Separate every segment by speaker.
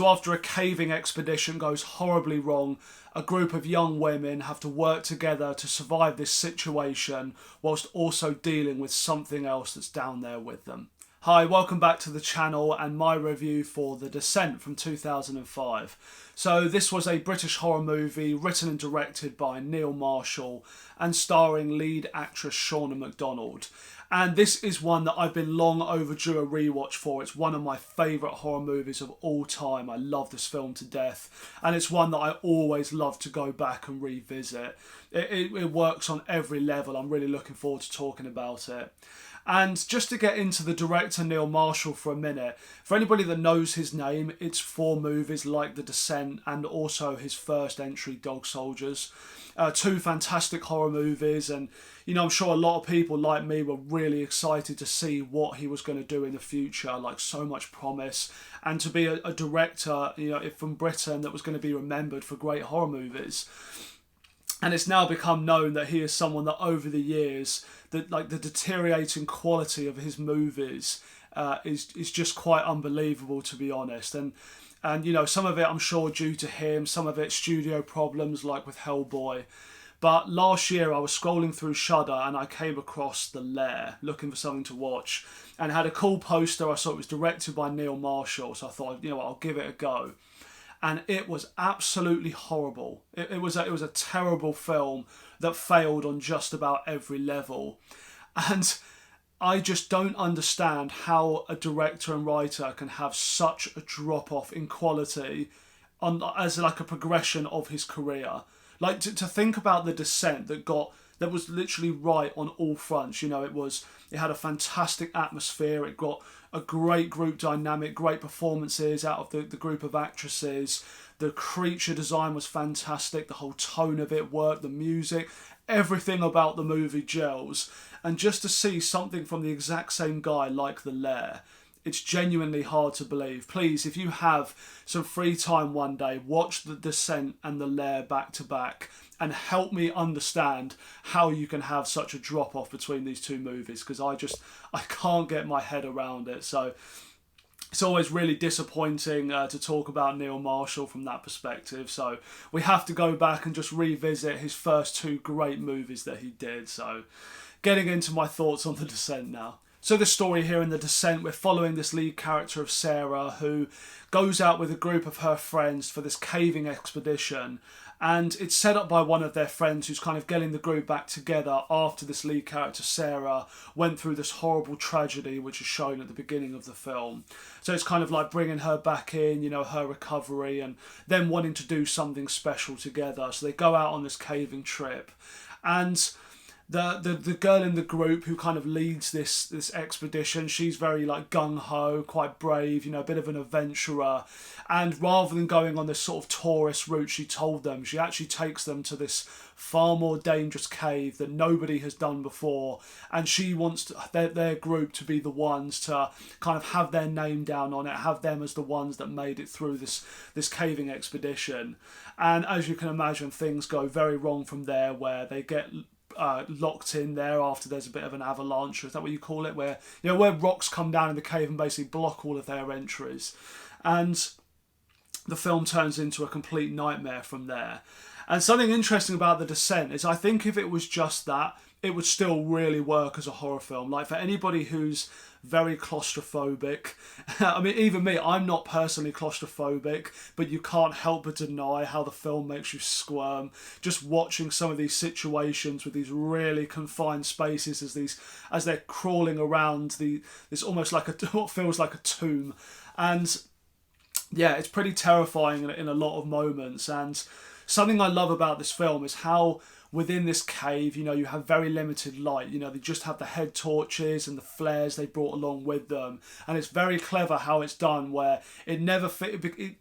Speaker 1: So after a caving expedition goes horribly wrong, a group of young women have to work together to survive this situation whilst also dealing with something else that's down there with them. Hi, welcome back to the channel and my review for The Descent from 2005. So this was a British horror movie written and directed by Neil Marshall and starring lead actress Shauna McDonald. And this is one that I've been long overdue a rewatch for. It's one of my favourite horror movies of all time. I love this film to death. And it's one that I always love to go back and revisit. It works on every level. I'm really looking forward to talking about it. And just to get into the director Neil Marshall for a minute, for anybody that knows his name, it's for movies like The Descent and also his first entry, Dog Soldiers. Two fantastic horror movies, and I'm sure a lot of people like me were really excited to see what he was going to do in the future. Like, so much promise, and to be a director from Britain that was going to be remembered for great horror movies. And it's now become known that he is someone that over the years, that like the deteriorating quality of his movies is just quite unbelievable, to be honest. And some of it I'm sure due to him, some of it studio problems like with Hellboy. But last year I was scrolling through Shudder and I came across The Lair, looking for something to watch, and had a cool poster. I saw it was directed by Neil Marshall, so I thought, I'll give it a go. And it was absolutely horrible. It was a terrible film that failed on just about every level. And I just don't understand how a director and writer can have such a drop-off in quality as like a progression of his career. Like, to think about The Descent that was literally right on all fronts. It had a fantastic atmosphere. It got a great group dynamic, great performances out of the group of actresses. The creature design was fantastic. The whole tone of it worked. The music, everything about the movie gels. And just to see something from the exact same guy like The Lair, it's genuinely hard to believe. Please, if you have some free time one day, watch The Descent and The Lair back to back and help me understand how you can have such a drop-off between these two movies, because I can't get my head around it. So it's always really disappointing to talk about Neil Marshall from that perspective. So we have to go back and just revisit his first two great movies that he did. So getting into my thoughts on The Descent now. So the story here in The Descent, we're following this lead character of Sarah, who goes out with a group of her friends for this caving expedition. And it's set up by one of their friends who's kind of getting the group back together after this lead character, Sarah, went through this horrible tragedy, which is shown at the beginning of the film. So it's kind of like bringing her back in, her recovery, and them wanting to do something special together. So they go out on this caving trip. And the girl in the group who kind of leads this expedition, she's very like gung-ho, quite brave, a bit of an adventurer. And rather than going on this sort of tourist route she told them, she actually takes them to this far more dangerous cave that nobody has done before. And she wants their group to be the ones to kind of have their name down on it, have them as the ones that made it through this caving expedition. And as you can imagine, things go very wrong from there, where they get locked in there after there's a bit of an avalanche. Is that what you call it? Where rocks come down in the cave and basically block all of their entries. And the film turns into a complete nightmare from there. And something interesting about The Descent is I think if it was just that, it would still really work as a horror film. Like, for anybody who's very claustrophobic, I mean, even me, I'm not personally claustrophobic, but you can't help but deny how the film makes you squirm. Just watching some of these situations with these really confined spaces as they're crawling around this almost like what feels like a tomb. And yeah, it's pretty terrifying in a lot of moments. And something I love about this film is how within this cave, you have very limited light. They just have the head torches and the flares they brought along with them. And it's very clever how it's done, where it never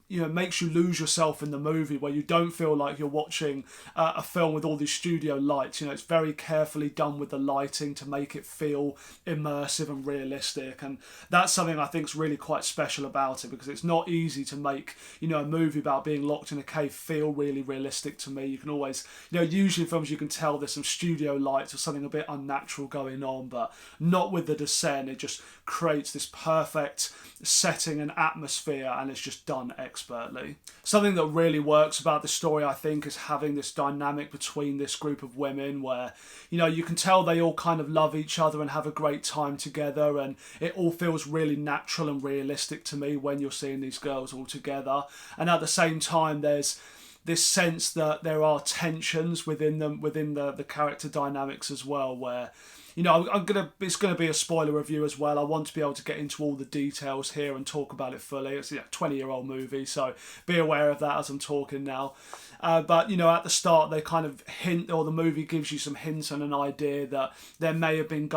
Speaker 1: makes you lose yourself in the movie, where you don't feel like you're watching a film with all these studio lights. It's very carefully done with the lighting to make it feel immersive and realistic. And that's something I think is really quite special about it, because it's not easy to make, a movie about being locked in a cave feel really realistic to me. You can always, usually for films you can tell there's some studio lights or something a bit unnatural going on, but not with The Descent. It just creates this perfect setting and atmosphere, and it's just done expertly. Something that really works about the story, I think, is having this dynamic between this group of women where, you know, you can tell they all kind of love each other and have a great time together, and it all feels really natural and realistic to me when you're seeing these girls all together. And at the same time, there's this sense that there are tensions within them, within the character dynamics as well, where, you know, it's gonna be a spoiler review as well. I want to be able to get into all the details here and talk about it fully. It's a 20-year-old movie, so be aware of that as I'm talking now. But, you know, at the start they kind of hint, or the movie gives you some hints and an idea that there may have been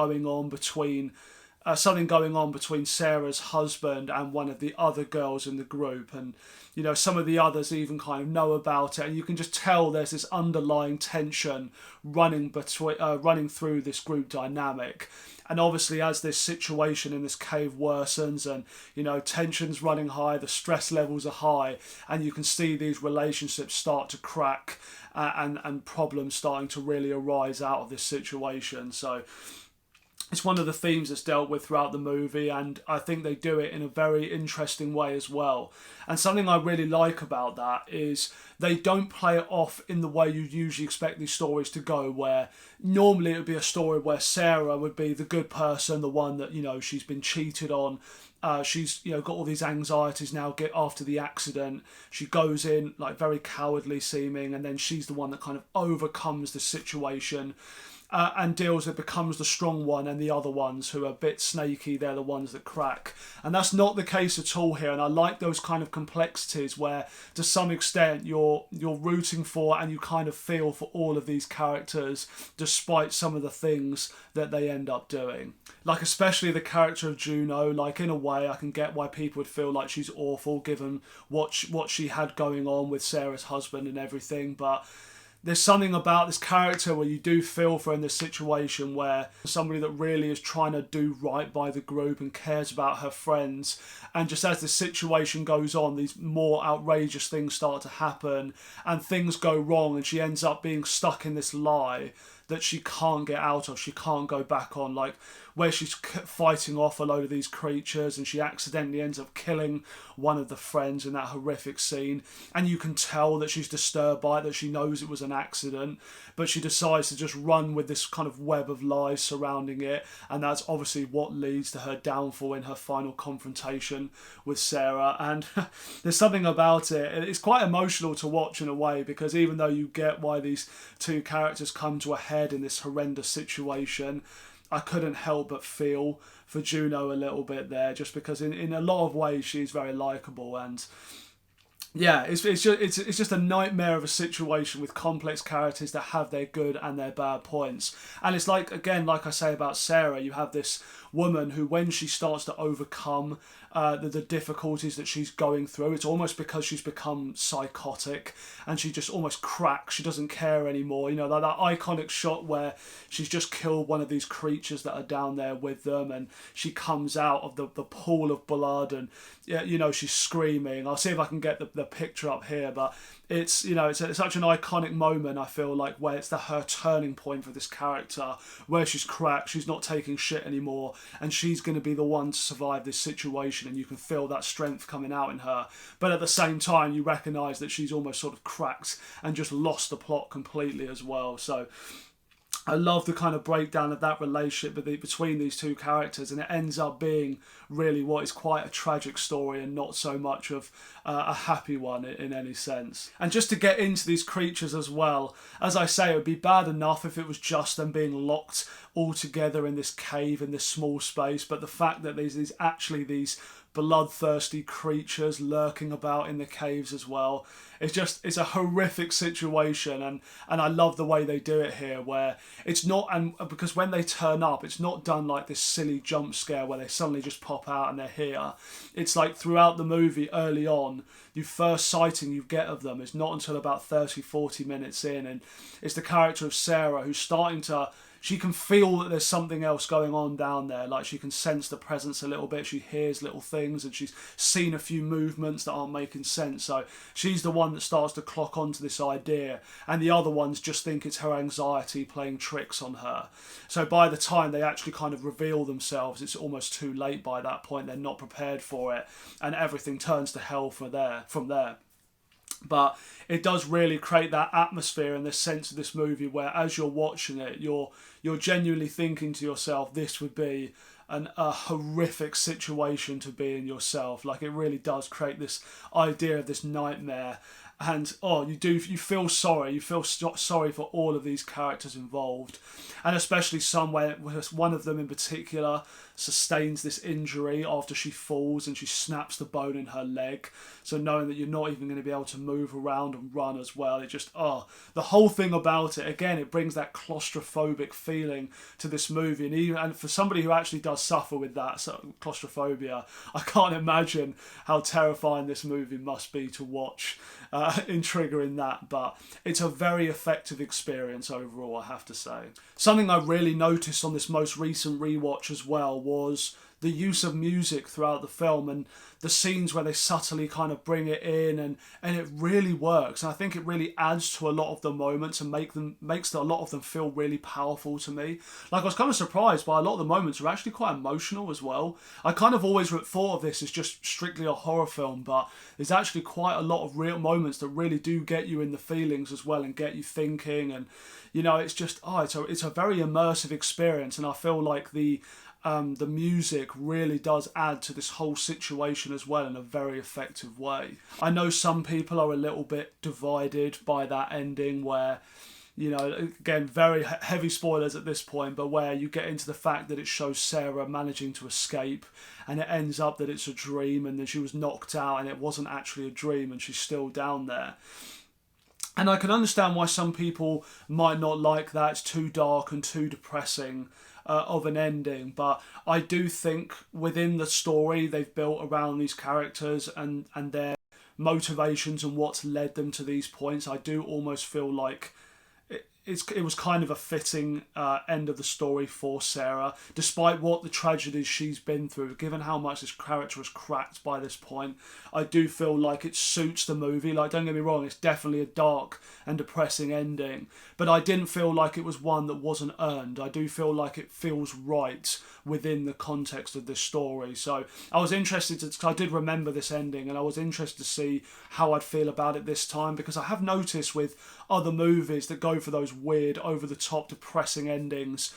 Speaker 1: something going on between Sarah's husband and one of the other girls in the group, and, you know, some of the others even kind of know about it, and you can just tell there's this underlying tension running through this group dynamic. And obviously, as this situation in this cave worsens and, you know, tension's running high, the stress levels are high, and you can see these relationships start to crack, and problems starting to really arise out of this situation. So it's one of the themes that's dealt with throughout the movie, and I think they do it in a very interesting way as well. And something I really like about that is they don't play it off in the way you usually expect these stories to go, where normally it would be a story where Sarah would be the good person, the one that, you know, she's been cheated on. She's, you know, got all these anxieties now after the accident. She goes in like very cowardly seeming, and then she's the one that kind of overcomes the situation. And becomes the strong one, and the other ones who are a bit snaky, they're the ones that crack. And that's not the case at all here, and I like those kind of complexities where to some extent you're rooting for and you kind of feel for all of these characters despite some of the things that they end up doing. Like especially the character of Juno, like in a way I can get why people would feel like she's awful given what she had going on with Sarah's husband and everything, but there's something about this character where you do feel for in this situation where somebody that really is trying to do right by the group and cares about her friends, and just as the situation goes on, these more outrageous things start to happen and things go wrong, and she ends up being stuck in this lie that she can't get out of, she can't go back on, like where she's fighting off a load of these creatures and she accidentally ends up killing one of the friends in that horrific scene, and you can tell that she's disturbed by it, that she knows it was an accident, but she decides to just run with this kind of web of lies surrounding it, and that's obviously what leads to her downfall in her final confrontation with Sarah. And there's something about it, it's quite emotional to watch in a way, because even though you get why these two characters come to a head in this horrendous situation, I couldn't help but feel for Juno a little bit there, just because in a lot of ways she's very likeable. And yeah, it's just a nightmare of a situation with complex characters that have their good and their bad points. And it's like, again, like I say about Sarah, you have this woman who, when she starts to overcome the difficulties that she's going through, it's almost because she's become psychotic and she just almost cracks. She doesn't care anymore. You know, that iconic shot where she's just killed one of these creatures that are down there with them, and she comes out of the pool of blood, and you know, she's screaming. I'll see if I can get the picture up here, but it's, you know, it's such an iconic moment, I feel like, where it's her turning point for this character, where she's cracked, she's not taking shit anymore, and she's going to be the one to survive this situation, and you can feel that strength coming out in her. But at the same time, you recognise that she's almost sort of cracked and just lost the plot completely as well. So I love the kind of breakdown of that relationship between these two characters, and it ends up being really what is quite a tragic story and not so much of a happy one in any sense. And just to get into these creatures as well, as I say, it would be bad enough if it was just them being locked all together in this cave, in this small space, but the fact that there's actually these bloodthirsty creatures lurking about in the caves as well. It's a horrific situation, and I love the way they do it here, where it's not, and because when they turn up, it's not done like this silly jump scare where they suddenly just pop out and they're here. It's like throughout the movie, early on, the first sighting you get of them is not until about 30-40 minutes in, and it's the character of Sarah who's starting to she can feel that there's something else going on down there. Like, she can sense the presence a little bit. She hears little things, and she's seen a few movements that aren't making sense. So she's the one that starts to clock onto this idea, and the other ones just think it's her anxiety playing tricks on her. So by the time they actually kind of reveal themselves, it's almost too late by that point. They're not prepared for it, and everything turns to hell from there. But it does really create that atmosphere and this sense of this movie where, as you're watching it, you're genuinely thinking to yourself, this would be a horrific situation to be in yourself. Like, it really does create this idea of this nightmare. And you feel sorry. You feel sorry for all of these characters involved, and especially one of them in particular sustains this injury after she falls and she snaps the bone in her leg. So knowing that you're not even going to be able to move around and run as well, it just the whole thing about it, again, it brings that claustrophobic feeling to this movie, and for somebody who actually does suffer with that sort of claustrophobia, I can't imagine how terrifying this movie must be to watch. In triggering that, but it's a very effective experience overall, I have to say. Something I really noticed on this most recent rewatch as well was the use of music throughout the film, and the scenes where they subtly kind of bring it in, and it really works. And I think it really adds to a lot of the moments and makes a lot of them feel really powerful to me. Like, I was kind of surprised by a lot of the moments are actually quite emotional as well. I kind of always thought of this as just strictly a horror film, but there's actually quite a lot of real moments that really do get you in the feelings as well and get you thinking. And it's just it's a very immersive experience, and I feel like the music really does add to this whole situation as well in a very effective way. I know some people are a little bit divided by that ending where, again, very heavy spoilers at this point, but where you get into the fact that it shows Sarah managing to escape, and it ends up that it's a dream, and then she was knocked out and it wasn't actually a dream and she's still down there. And I can understand why some people might not like that. It's too dark and too depressing of an ending, but I do think within the story they've built around these characters and their motivations and what's led them to these points, I do almost feel like it was kind of a fitting end of the story for Sarah, despite what the tragedies she's been through. Given how much this character was cracked by this point, I do feel like it suits the movie. Like, don't get me wrong, it's definitely a dark and depressing ending, but I didn't feel like it was one that wasn't earned. I do feel like it feels right within the context of this story. So I was interested because I did remember this ending, and I was interested to see how I'd feel about it this time, because I have noticed with other movies that go for those weird, over-the-top, depressing endings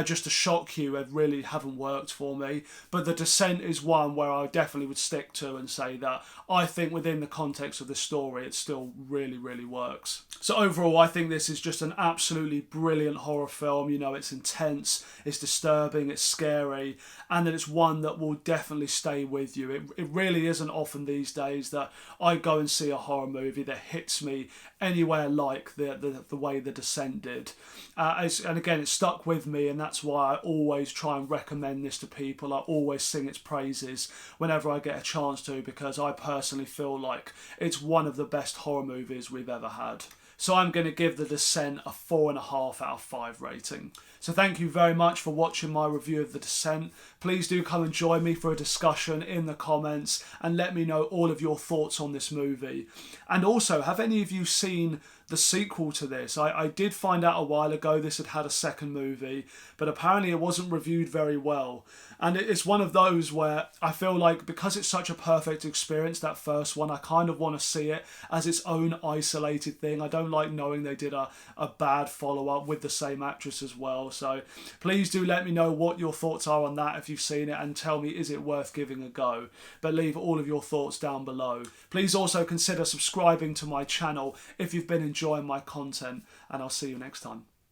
Speaker 1: just to shock you, it really haven't worked for me. But The Descent is one where I definitely would stick to and say that I think within the context of the story it still really, really works. So overall, I think this is just an absolutely brilliant horror film. It's intense, it's disturbing, it's scary, and that it's one that will definitely stay with you. It really isn't often these days that I go and see a horror movie that hits me anywhere like the way The Descent did. And again, it stuck with me, and that's why I always try and recommend this to people. I always sing its praises whenever I get a chance to, because I personally feel like it's one of the best horror movies we've ever had. So I'm going to give The Descent a 4.5 out of 5 rating. So thank you very much for watching my review of The Descent. Please do come and join me for a discussion in the comments and let me know all of your thoughts on this movie. And also, have any of you seen the sequel to this? I did find out a while ago this had a second movie, but apparently it wasn't reviewed very well. And it's one of those where I feel like, because it's such a perfect experience, that first one, I kind of want to see it as its own isolated thing. I don't like knowing they did a bad follow-up with the same actress as well. So please do let me know what your thoughts are on that if you've seen it, and tell me, is it worth giving a go? But leave all of your thoughts down below. Please also consider subscribing to my channel if you've been enjoying my content, and I'll see you next time.